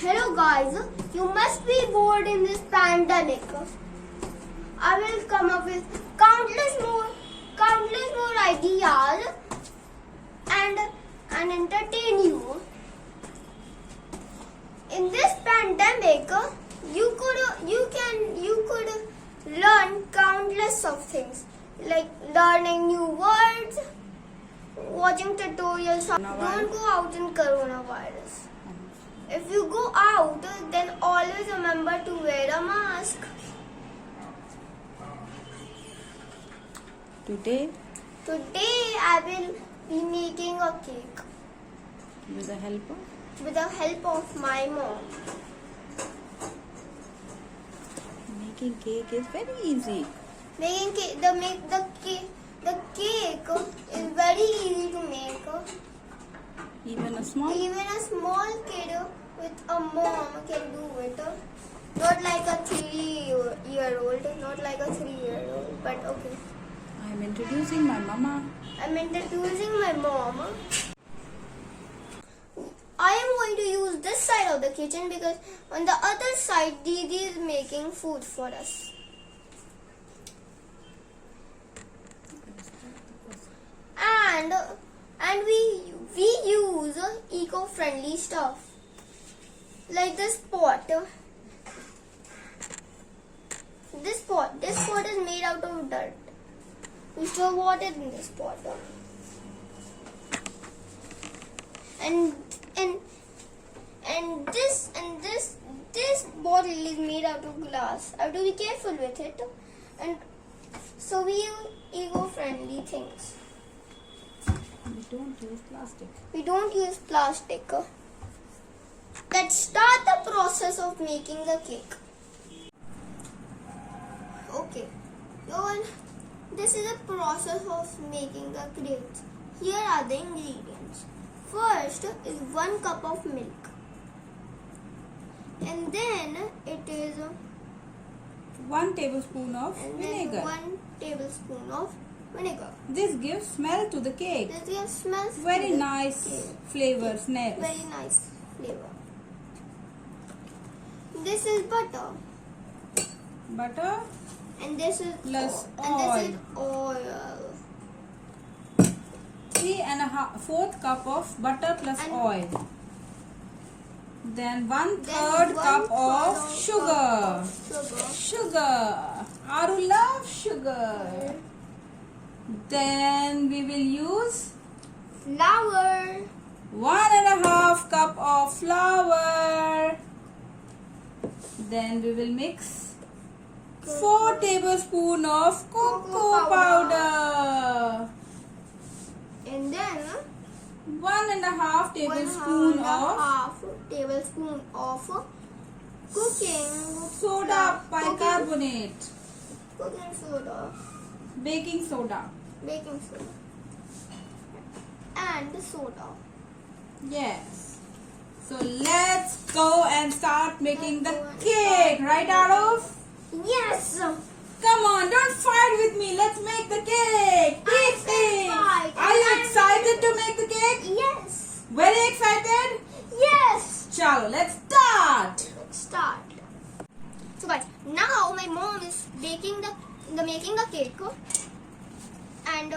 Hello guys, you must be bored in this pandemic. I will come up with countless more ideas and entertain you. In this pandemic, you could learn countless of things like learning new words, watching tutorials. Don't go out in coronavirus. If you go out, then always remember to wear a mask. Today, I will be making a cake with the help of with the help of my mom. making cake is very easy. Making cake, the cake is very easy to make. Even a small. Even a small kid with a mom can do it. Not like a 3-year-old, but okay. I am introducing my mama. I'm introducing my mom. I am going to use this side of the kitchen because on the other side Didi is making food for us. And we use eco-friendly stuff like this pot. This pot is made out of dirt. We store water in this pot. And this bottle is made out of glass. I have to be careful with it. And so we use eco-friendly things. We don't use plastic. We don't use plastic. Let's start the process of making the cake. Okay. So this is the process of making the cake. Here are the ingredients. First is 1 cup of milk. And then it is 1 tablespoon of vinegar. 1 tablespoon of vinegar. This gives smell to the cake. This gives smells Very to the nice cake. flavor, snails. Very nice flavor. This is butter. Butter And this is plus And oil. this is oil. 3¼ cup of butter plus And- oil. Then 1/3 Then cup 1/3 of sugar. Sugar. Sugar. Aru loves sugar. Then we will use Flour. 1½ cup of flour. Then we will mix 4 tablespoons of cocoa powder. And then 1½ tablespoon of 1½ tablespoon of cooking soda bicarbonate. Cooking soda. Baking soda. Baking soda. And soda. Yes. So let's go and start making the cake. Right, Arav? Yes. Come on, don't fight with me. Let's make the cake. I said fight. Are you excited to make the cake? Yes. Very excited? Yes. Chalo, let's start. Let's start. So guys, now my mom is making the cake, and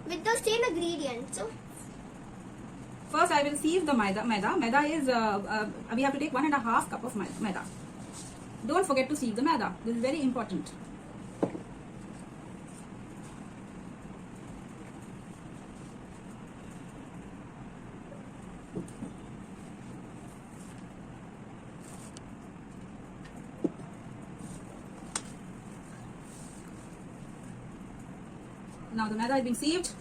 with the same ingredients. First, I will sieve the maida. Maida is we have to take 1½ cup of maida. Don't forget to sieve the maida. This is very important. Now the maida is being sieved,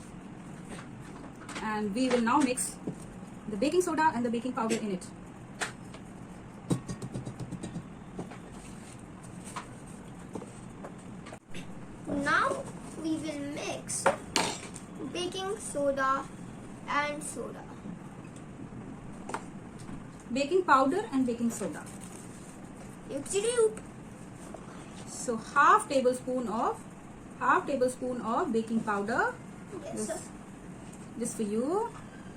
and we will now mix the baking soda and the baking powder in it. Now we will mix baking soda and soda. Baking powder and baking soda. Oopsie-doop. So half tablespoon of baking powder. Yes. This for you.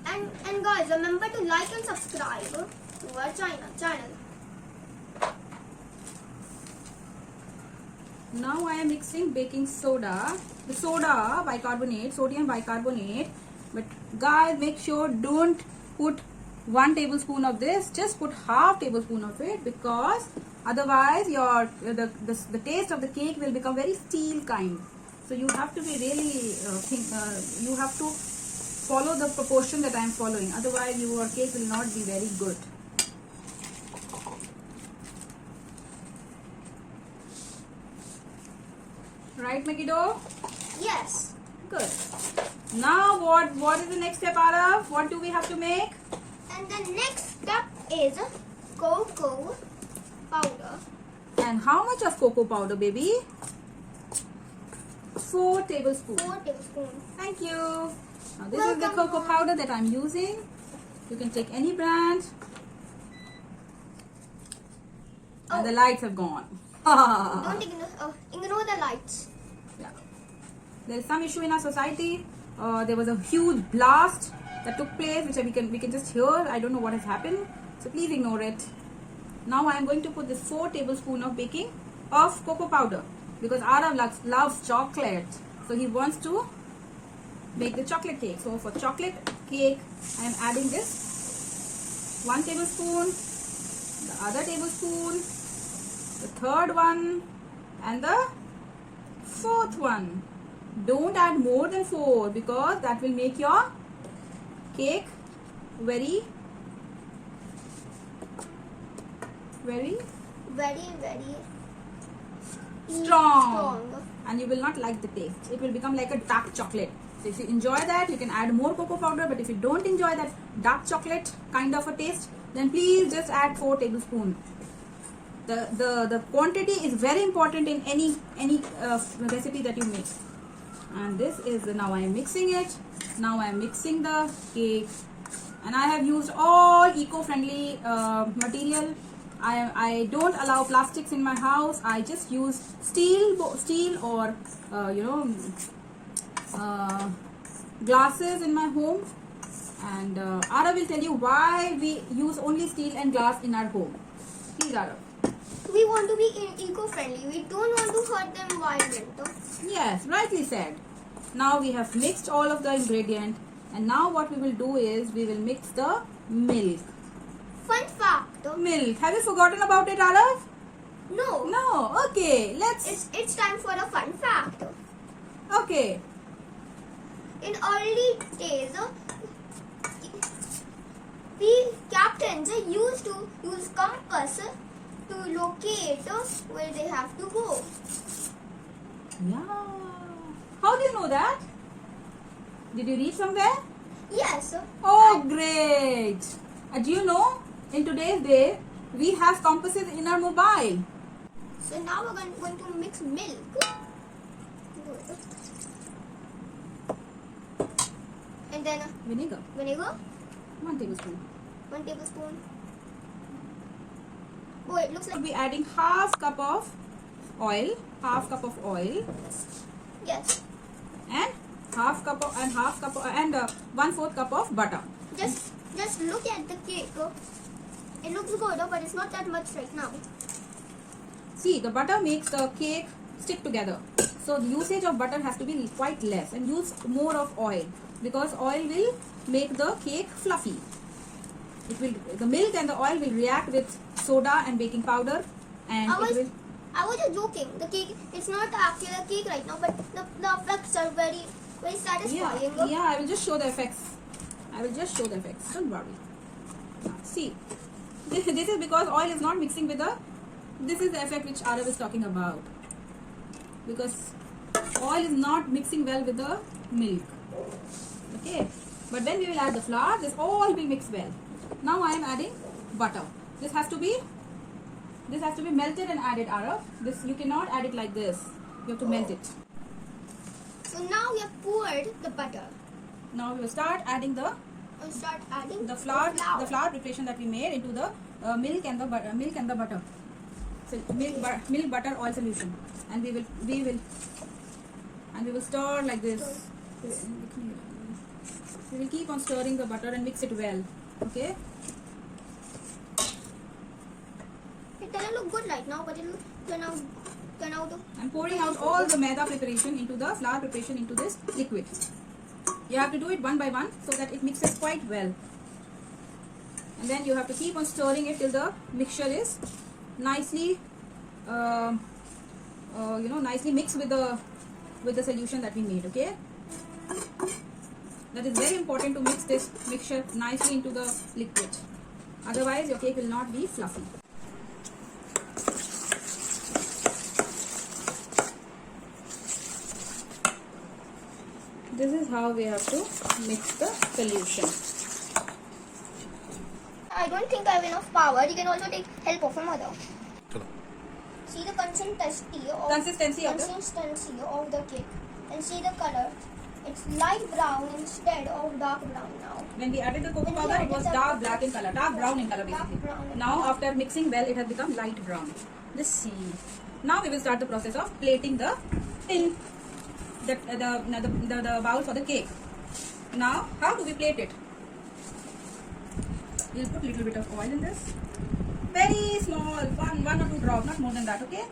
And guys, remember to like and subscribe to our channel. Now I am mixing baking soda, the soda bicarbonate, sodium bicarbonate. But guys, make sure don't put 1 tablespoon of this. Just put half tablespoon of it, because otherwise your the taste of the cake will become very steel kind. So you have to be really you have to follow the proportion that I am following. Otherwise your cake will not be very good. Right, Megiddo? Yes. Good. Now what is the next step, Arav? What do we have to make? And the next step is cocoa powder. And how much of cocoa powder, baby? 4 tablespoons. 4 tablespoons. Thank you. Now this is the Welcome, cocoa Mom. powder that I'm using. You can take any brand. And the lights have gone. Don't ignore the lights. Yeah. There is some issue in our society. There was a huge blast that took place, which we can just hear. I don't know what has happened, so please ignore it. Now I am going to put this 4 tablespoons of cocoa powder, because Arav loves chocolate, so he wants to make the chocolate cake. So for chocolate cake, I am adding this 1 tablespoon, the other tablespoon, the third one, and the 4th one. Don't add more than 4, because that will make your cake very strong, and you will not like the taste. It will become like a dark chocolate. So if you enjoy that, you can add more cocoa powder, but if you don't enjoy that dark chocolate kind of a taste, then please just add 4 tablespoons. The quantity is very important in any recipe that you make. And this is now I am mixing it. Now I am mixing the cake, and I have used all eco-friendly material. I don't allow plastics in my house. I just use steel or glasses in my home. And Ara will tell you why we use only steel and glass in our home. Please, Ara. We want to be eco-friendly. We don't want to hurt the environment. Yes, rightly said. Now we have mixed all of the ingredient, and now what we will do is we will mix the milk. Fun fact. Milk. Have you forgotten about it, Arav? No. No. Okay, let's. It's time for a fun fact. Okay. In early days, the captains used to use compass to locate where they have to go. Yeah. How do you know that? Did you read somewhere? Yes. Oh, great. Do you know, in today's day, we have compasses in our mobile. So now we're going to mix milk. And then Vinegar. vinegar, 1 tablespoon. 1 tablespoon. Oh, it looks We'll like be adding half cup of oil, yes. and 1/4 cup and 1/4 cup of butter. Just look at the cake. It looks good, but it's not that much right now. See, the butter makes the cake stick together. So the usage of butter has to be quite less, and use more of oil, because oil will make the cake fluffy. The milk and the oil will react with soda and baking powder, and I was just joking. The cake, it's not actually a cake right now, but the effects are very satisfying. Yeah, I will just show the effects. Don't worry. Now, see, this is because oil is not mixing with the. This is the effect which Arav is talking about, because oil is not mixing well with the milk. Okay, but when we will add the flour, this all will mix well. Now I am adding butter. This has to be melted and added, Arav. This you cannot add it like this. You have to melt it. So now we have poured the butter. Now we will start adding the flour preparation that we made into the milk and the butter. So milk, butter, oil solution, and we will stir like this. We will keep on stirring the butter and mix it well. Okay. It doesn't look good right now, but it will turn out Can I do? I'm pouring out all the maida preparation into the flour preparation into this liquid. You have to do it one by one so that it mixes quite well. And then you have to keep on stirring it till the mixture is nicely, nicely mixed with the solution that we made. Okay. That is very important to mix this mixture nicely into the liquid. Otherwise, your cake will not be fluffy. This is how we have to mix the solution. I don't think I have enough power. You can also take help of a mother. See the consistency of the cake and see the color. It's light brown instead of dark brown now. When we added the cocoa powder, it was dark black in color, dark brown in color basically. Now after mixing well, it has become light brown. Let's see. Now we will start the process of plating the tin, the bowl for the cake. Now how do we plate it? We'll put a little bit of oil in this. Very small, one or two drops, not more than that, okay?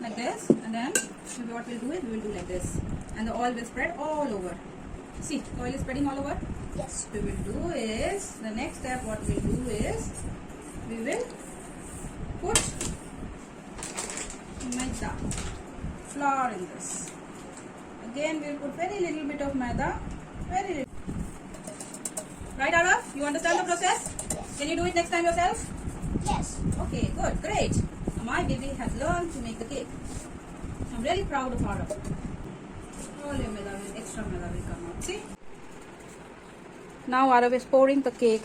Like this. And then maybe what we'll do is we will do like this. And the oil will spread all over. See, the oil is spreading all over? Yes. What we will do is, the next step what we'll do is, we will put maida, flour in this. Again, we will put very little bit of maida, very little. Right, Arav? You understand the process? Yes. Can you do it next time yourself? Yes. Okay, good, great. Now my baby has learned to make the cake. I'm really proud of Arav. All your maida will, extra maida will come out. See? Now Arav is pouring the cake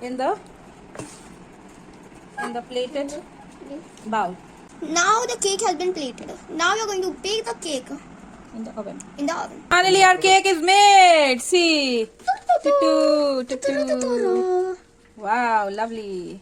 in the plated bowl. Now the cake has been plated. Now you're going to bake the cake In the oven. in the oven. Finally, our cake is made. See. Tutu, tutu. Wow, lovely.